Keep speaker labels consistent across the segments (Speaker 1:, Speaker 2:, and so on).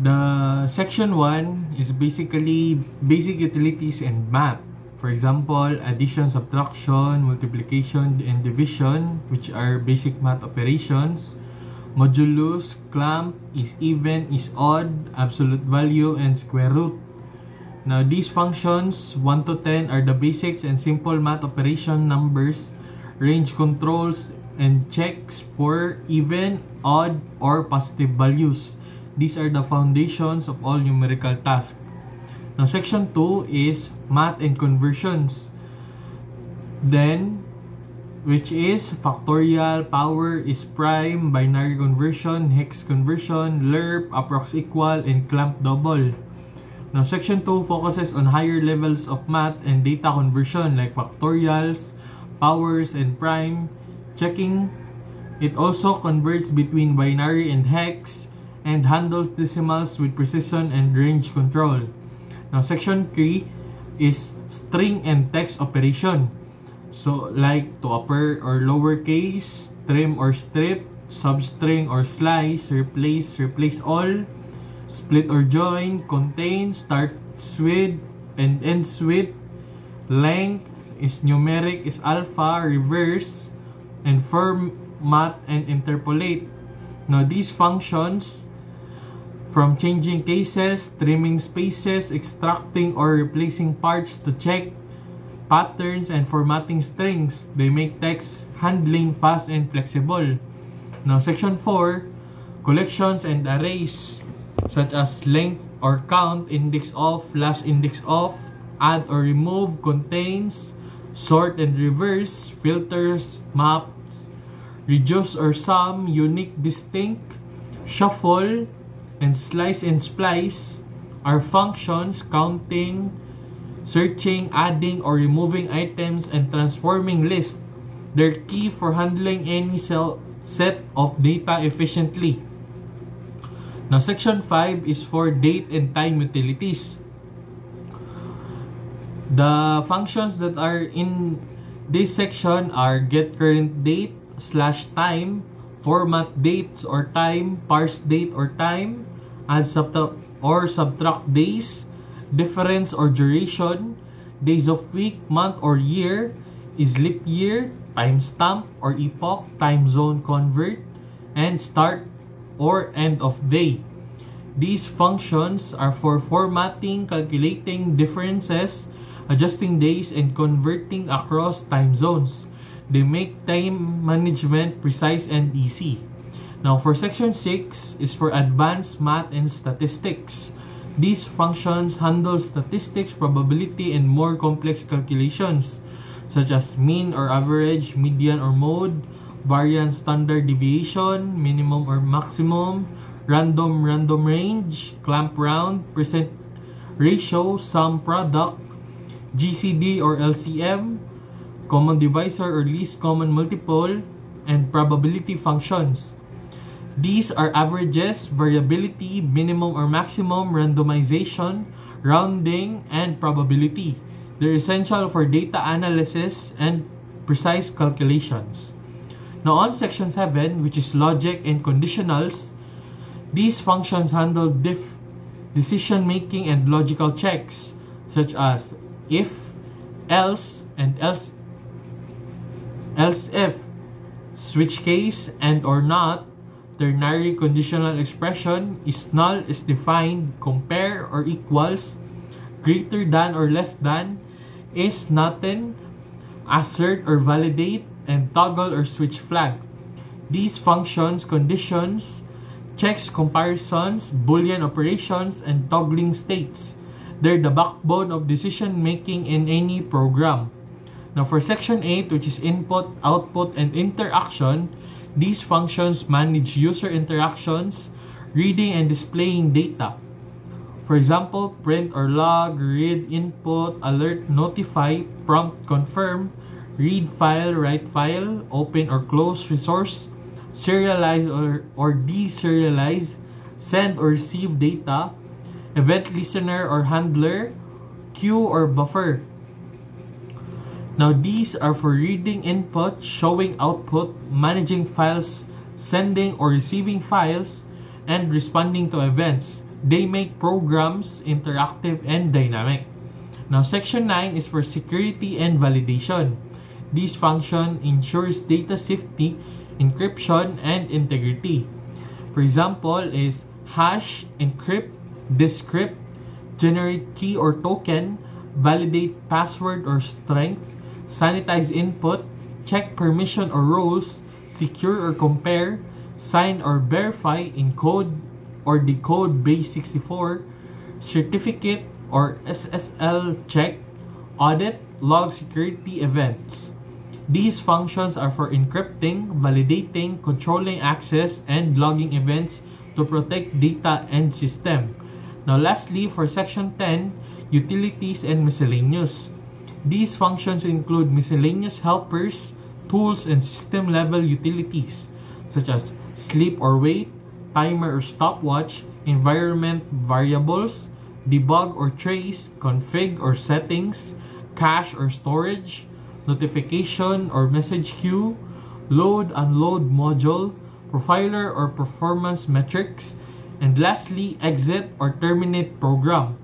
Speaker 1: The section 1 is basically basic utilities and math. For example, addition, subtraction, multiplication, and division, which are basic math operations. Modulus, clamp, is even, is odd, absolute value, and square root. Now, these functions 1 to 10 are the basics and simple math operation numbers, range controls, and checks for even, odd, or positive values. These are the foundations of all numerical tasks. Now, section 2 is math and conversions. Then, which is factorial, power is prime, binary conversion, hex conversion, lerp, approx equal, and clamp double. Now, section 2 focuses on higher levels of math and data conversion like factorials, powers, and prime checking. It also converts between binary and hex and handles decimals with precision and range control. Now, section 3 is string and text operation. So, like to upper or lower case, trim or strip, substring or slice, replace all, split or join, contain, starts with, and ends with. Length is numeric, is alpha, reverse, and format and interpolate. Now, these functions from changing cases, trimming spaces, extracting or replacing parts to check patterns, and formatting strings. They make text handling fast and flexible. Now, section 4, collections and arrays, such as length or count, index of, last index of, add or remove, contains, sort and reverse, filters, maps, reduce or sum, unique, distinct, shuffle, and slice and splice are functions counting, searching, adding or removing items, and transforming lists. They're key for handling any set of data efficiently. Now, section 5 is for date and time utilities. The functions that are in this section are get current date / time, format dates or time, parse date or time, add or subtract days, difference or duration, days of week, month or year, is leap year, timestamp or epoch, time zone convert, and start or end of day. These functions are for formatting, calculating differences, adjusting days, and converting across time zones. They make time management precise and easy. Now, for section 6 is for advanced math and statistics. These functions handle statistics, probability, and more complex calculations, such as mean or average, median or mode, variance, standard deviation, minimum or maximum, random range, clamp round, percent ratio, sum product, GCD or LCM, common divisor or least common multiple, and probability functions. These are averages, variability, minimum or maximum, randomization, rounding, and probability. They're essential for data analysis and precise calculations. Now, on section 7, which is logic and conditionals, these functions handle decision making and logical checks, such as if, else, and else if, switch case, and or not, ternary conditional expression, is null, is defined, compare or equals, greater than or less than, is nothing, assert or validate, and toggle or switch flag. These functions, conditions, checks, comparisons, boolean operations, and toggling states. They're the backbone of decision making in any program. Now, for section 8, which is input, output, and interaction, these functions manage user interactions, reading and displaying data. For example, print or log, read input, alert, notify, prompt, confirm, read file, write file, open or close resource, serialize or deserialize, send or receive data, event listener or handler, queue or buffer. Now, these are for reading input, showing output, managing files, sending or receiving files, and responding to events. They make programs interactive and dynamic. Now, Section 9 is for security and validation. This function ensures data safety, encryption, and integrity. For example, is hash, encrypt, decrypt, generate key or token, validate password or strength, sanitize input, check permission or roles, secure or compare, sign or verify, encode or decode base64, certificate or SSL check, audit, log security events. These functions are for encrypting, validating, controlling access, and logging events to protect data and system. Now lastly, for Section 10, utilities and miscellaneous. These functions include miscellaneous helpers, tools, and system-level utilities such as sleep or wait, timer or stopwatch, environment variables, debug or trace, config or settings, cache or storage, notification or message queue, load unload module, profiler or performance metrics, and lastly, exit or terminate program.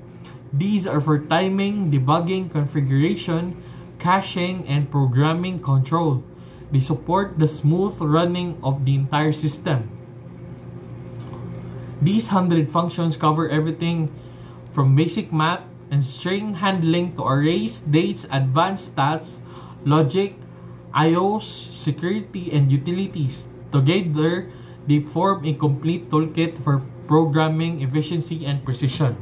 Speaker 1: These are for timing, debugging, configuration, caching, and programming control. They support the smooth running of the entire system. These 100 functions cover everything from basic math and string handling to arrays, dates, advanced stats, logic, IOs, security, and utilities. Together, they form a complete toolkit for programming efficiency and precision.